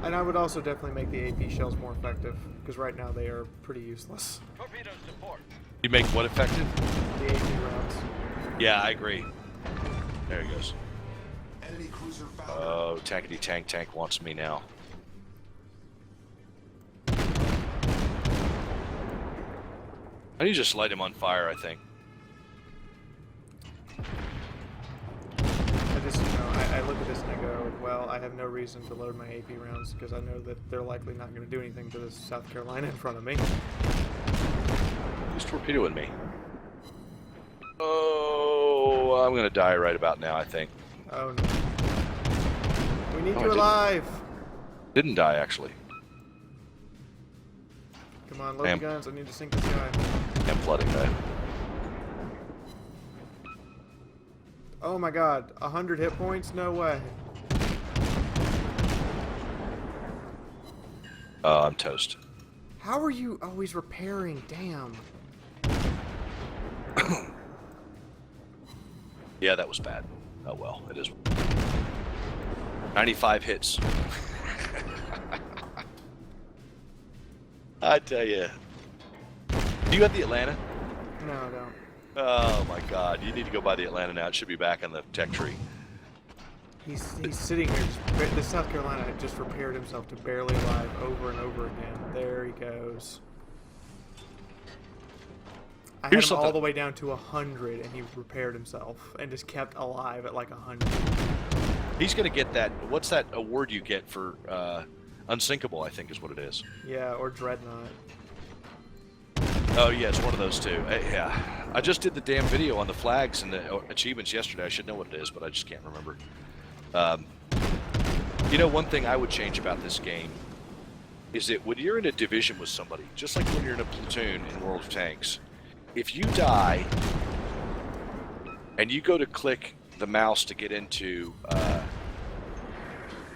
And I would also definitely make the AP shells more effective, because right now they are pretty useless. Torpedoes to port. You make what effective? The AP rounds. Yeah, I agree. There he goes. Enemy cruiser found. Oh, tankety tank wants me now. I need to just light him on fire, I think. I just, I look at this and I go, well, I have no reason to load my AP rounds, because I know that they're likely not going to do anything to this South Carolina in front of me. Who's torpedoing me? Oh, I'm gonna die right about now, I think. Oh no. We need Oh, I you didn't. alive! Didn't die, actually. Come on, load Damn. the guns, I need to sink this guy. I'm flooding that. Oh my god, 100 hit points? No way. Oh, I'm toast. How are you always repairing? Damn. Yeah, that was bad. Oh well, it is. 95 hits. I tell you. Do you have the Atlanta? No, I don't. Oh my God! You need to go buy the Atlanta now. It should be back on the tech tree. He's sitting here. The South Carolina had just repaired himself to barely alive over and over again. There he goes. I had Here's him something- all the way down to 100, and he repaired himself and just kept alive at like 100. He's gonna get that. What's that award you get for unsinkable? I think is what it is. Yeah, or Dreadnought. Oh yeah, it's one of those two. Yeah, I just did the damn video on the flags and the achievements yesterday. I should know what it is, but I just can't remember. You know, one thing I would change about this game is that when you're in a division with somebody, just like when you're in a platoon in World of Tanks, if you die and you go to click the mouse to get into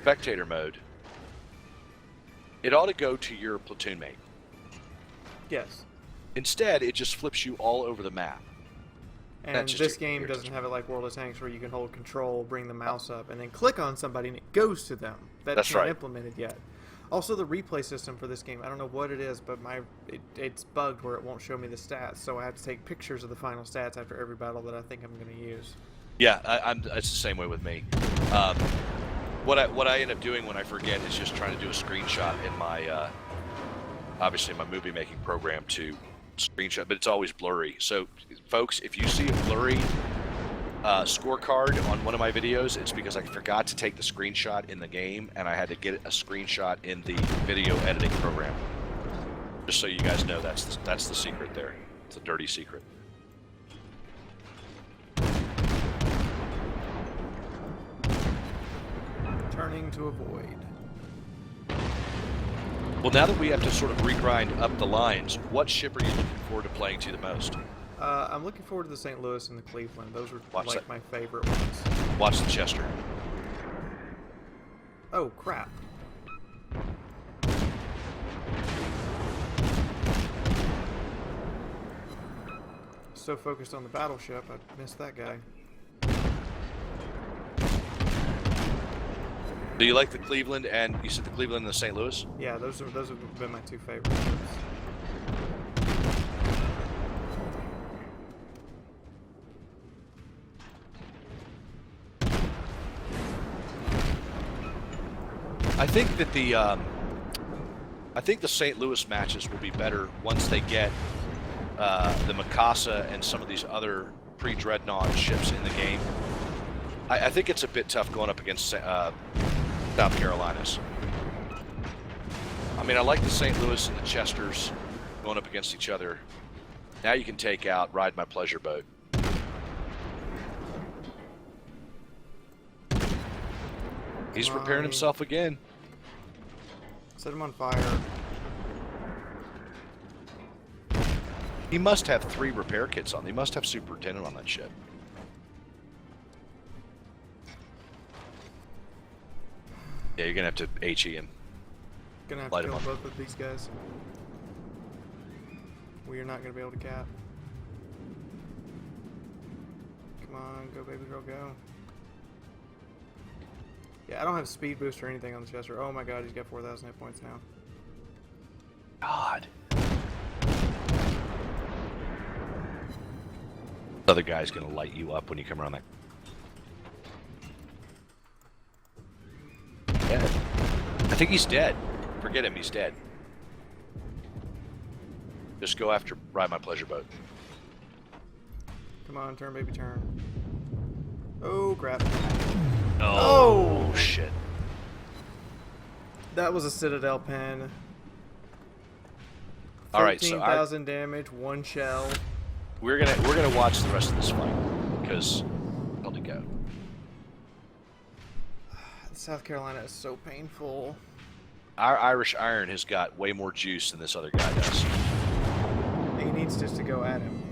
spectator mode, it ought to go to your platoon mate. Yes. Instead, it just flips you all over the map. And That's just this a game weird doesn't touch. have it like World of Tanks where you can hold control, bring the mouse up, and then click on somebody and it goes to them. That's not right. implemented yet. Also, the replay system for this game, I don't know what it is, but it's bugged where it won't show me the stats, so I have to take pictures of the final stats after every battle that I think I'm going to use. Yeah, it's the same way with me. What I end up doing when I forget is just trying to do a screenshot in my, obviously my movie making program to screenshot, but it's always blurry. So, folks, if you see a blurry scorecard on one of my videos, it's because I forgot to take the screenshot in the game, and I had to get a screenshot in the video editing program. Just so you guys know, that's the secret there. It's a dirty secret. Turning to avoid. Well, now that we have to sort of regrind up the lines, what ship are you looking forward to playing to the most? I'm looking forward to the St. Louis and the Cleveland. Those are Watch like that. my favorite ones. Watch the Chester. Oh, crap. So focused on the battleship, I missed that guy. Do you like the Cleveland, and you said the Cleveland and the St. Louis? Yeah, those have been my two favorite ships. I think that the St. Louis matches will be better once they get the Mikasa and some of these other pre-dreadnought ships in the game. I think it's a bit tough going up against South Carolinas. I mean, I like the St. Louis and the Chesters going up against each other. Now you can take out Ride My Pleasure Boat. He's repairing himself again. Set him on fire. He must have 3 repair kits on. He must have Superintendent on that ship. Yeah, you're gonna have to HE him. Gonna have Light to him kill up. both of these guys. We are not gonna be able to cap. Come on, go baby girl, go. Yeah, I don't have speed boost or anything on the Chester. Oh my god, he's got 4,000 hit points now. God. The other guy's gonna light you up when you come around that. Dead. I think he's dead. Forget him, he's dead. Just go after Ride My Pleasure Boat. Come on, turn baby turn. Oh crap. Oh, shit. That was a Citadel pen. All right, so 13,000 damage, 1 shell. we're gonna watch the rest of this fight because hell to go. South Carolina is so painful. Our Irish Iron has got way more juice than this other guy does. He needs just to go at him.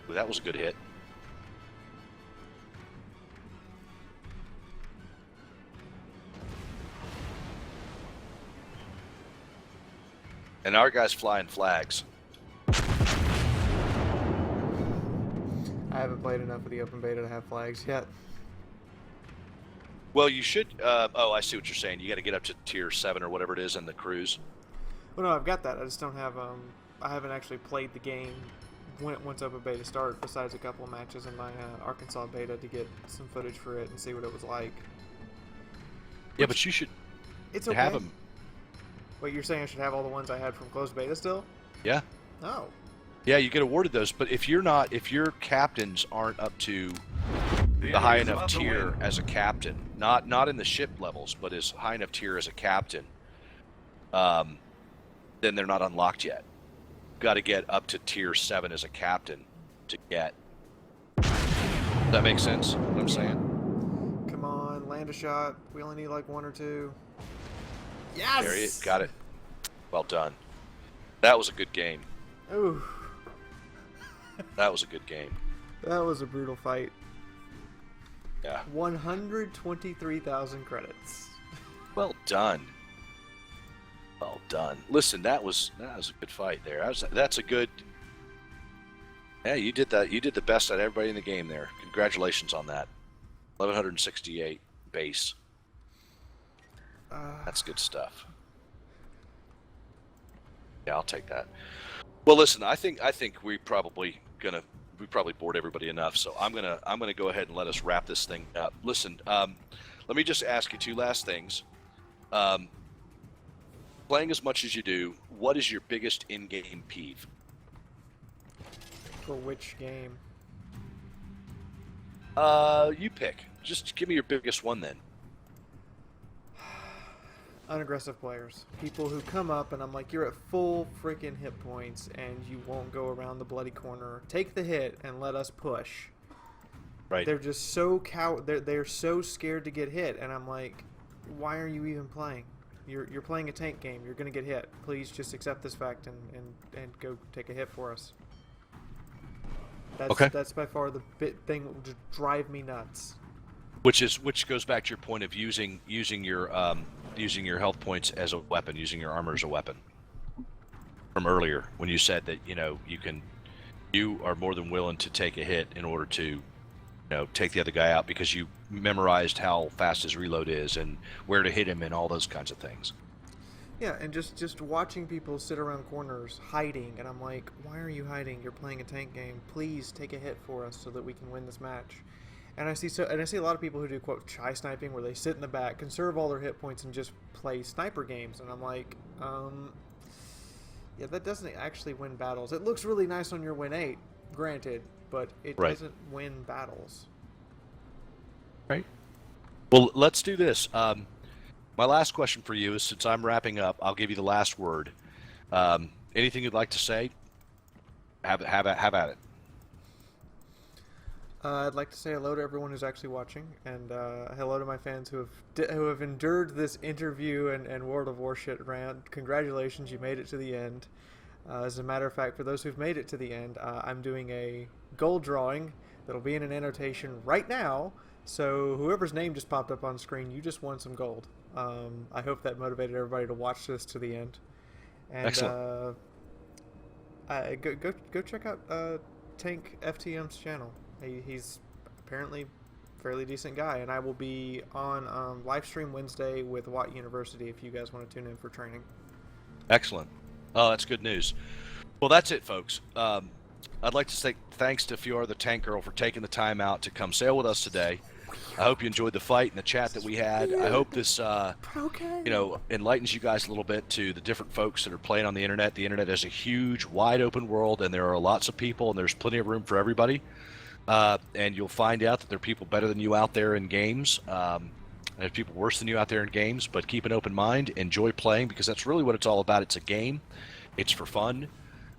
Ooh, that was a good hit. And our guy's flying flags. I haven't played enough of the open beta to have flags yet. Well, you should. Oh, I see what you're saying. You got to get up to tier 7 or whatever it is in the cruise. Well, no, I've got that. I just don't have. I haven't actually played the game once open beta started. Besides a couple of matches in my Arkansas beta to get some footage for it and see what it was like. Yeah, but you should It's okay. have them. Wait, you're saying I should have all the ones I had from closed beta still? Yeah. Oh. Yeah, you get awarded those. But if your captains aren't up to the high enough tier as a captain, not in the ship levels, but as high enough tier as a captain, then they're not unlocked yet. Got to get up to tier 7 as a captain to get. Does that make sense? What I'm saying? Come on, land a shot. We only need like 1 or 2. Yes. There you got it. Well done. That was a good game. Ooh, That was a good game. that was a brutal fight. Yeah. 123,000 credits. Well done. Well done. Listen, that was a good fight there. That's a good. Yeah, you did that. You did the best out of everybody in the game there. Congratulations on that. 1168 base. That's good stuff. Yeah, I'll take that. Well, listen, I think we probably bored everybody enough, so I'm gonna go ahead and let us wrap this thing up. Listen, let me just ask you 2 last things. Playing as much as you do, what is your biggest in-game peeve? For which game? You pick. Just give me your biggest one then. Unaggressive players. People who come up and I'm like, you're at full freaking hit points and you won't go around the bloody corner. Take the hit and let us push. Right. They're just so they're so scared to get hit, and I'm like, why are you even playing? You're playing a tank game. You're gonna get hit. Please just accept this fact and go take a hit for us. That's by far the thing that will just drive me nuts. Which goes back to your point of using your health points as a weapon, using your armor as a weapon. From earlier, when you said that you are more than willing to take a hit in order to take the other guy out because you memorized how fast his reload is and where to hit him and all those kinds of things. Yeah, and just watching people sit around corners hiding, and I'm like, why are you hiding? You're playing a tank game. Please take a hit for us so that we can win this match. And I see a lot of people who do quote shy sniping, where they sit in the back, conserve all their hit points, and just play sniper games. And I'm like, yeah, that doesn't actually win battles. It looks really nice on your win 8, granted, but it Right. doesn't win battles. Right. Well, let's do this. My last question for you is, since I'm wrapping up, I'll give you the last word. Anything you'd like to say? Have at it. I'd like to say hello to everyone who's actually watching, and hello to my fans who have endured this interview and World of Warships rant. Congratulations, you made it to the end. As a matter of fact, for those who've made it to the end, I'm doing a gold drawing that'll be in an annotation right now. So whoever's name just popped up on screen, you just won some gold. I hope that motivated everybody to watch this to the end. And Excellent. go check out TanksFTM's channel. He's apparently a fairly decent guy, and I will be on live stream Wednesday with Watt University if you guys want to tune in for training. Excellent. Oh, that's good news. Well, that's it, folks. I'd like to say thanks to Fiaura the Tank Girl for taking the time out to come sail with us today. I hope you enjoyed the fight and the chat that we had. I hope this, enlightens you guys a little bit to the different folks that are playing on the internet. The internet is a huge, wide open world, and there are lots of people, and there's plenty of room for everybody. And you'll find out that there are people better than you out there in games. There's people worse than you out there in games, but keep an open mind. Enjoy playing, because that's really what it's all about. It's a game. It's for fun.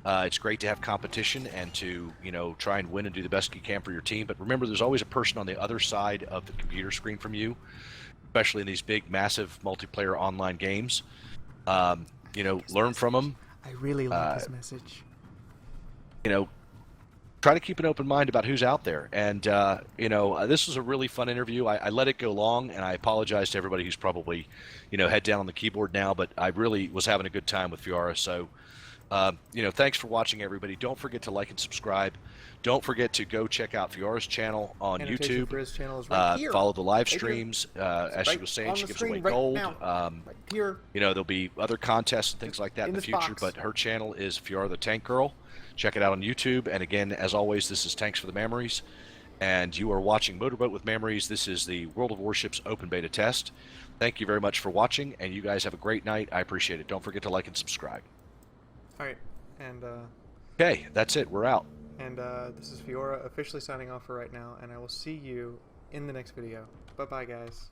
It's great to have competition and to, try and win and do the best you can for your team. But remember, there's always a person on the other side of the computer screen from you, especially in these big, massive multiplayer online games. Learn from them. I really like this message. Try to keep an open mind about who's out there. And, this was a really fun interview. I let it go long, and I apologize to everybody who's probably, head down on the keyboard now, but I really was having a good time with Fiaura. So, thanks for watching, everybody. Don't forget to like and subscribe. Don't forget to go check out Fiaura's channel on Annotation YouTube. for his channel is right here. Follow the live Right streams. As she was saying, on she the gives screen away right gold. now. Right here. There'll be other contests and things like that in the this future, box. but her channel is Fiaura the Tank Girl. Check it out on YouTube. And again, as always, this is Tanks for the Memories, and you are watching Motorboat with Memories. This is the World of Warships open beta test. Thank you very much for watching, and you guys have a great night. I appreciate it. Don't forget to like and subscribe. All right, and Okay, that's it. We're out. and this is Fiaura officially signing off for right now, and I will see you in the next video. Bye-bye, guys.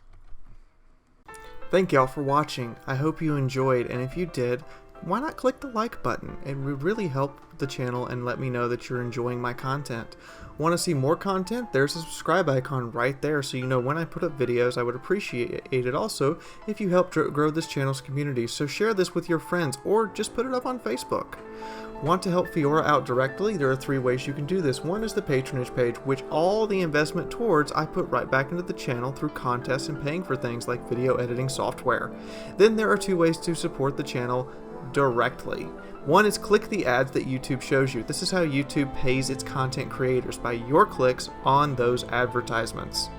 Thank y'all for watching. I hope you enjoyed, and if you did, why not click the like button? It would really help the channel and let me know that you're enjoying my content. Want to see more content? There's a subscribe icon right there, so you know when I put up videos. I would appreciate it also if you help grow this channel's community. So share this with your friends, or just put it up on Facebook. Want to help Fiaura out directly? There are 3 ways you can do this. One is the patronage page, which all the investment towards I put right back into the channel through contests and paying for things like video editing software. Then there are 2 ways to support the channel directly. One is click the ads that YouTube shows you. This is how YouTube pays its content creators, by your clicks on those advertisements.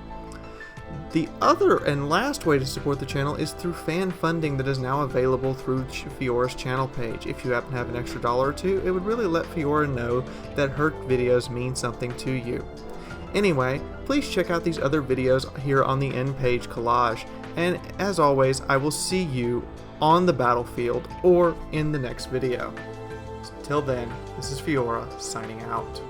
The other and last way to support the channel is through fan funding that is now available through Fiaura's channel page. If you happen to have an extra $1 or 2, it would really let Fiaura know that her videos mean something to you. Anyway, please check out these other videos here on the end page collage, and as always, I will see you on the battlefield or in the next video. Till then, this is Fiaura signing out.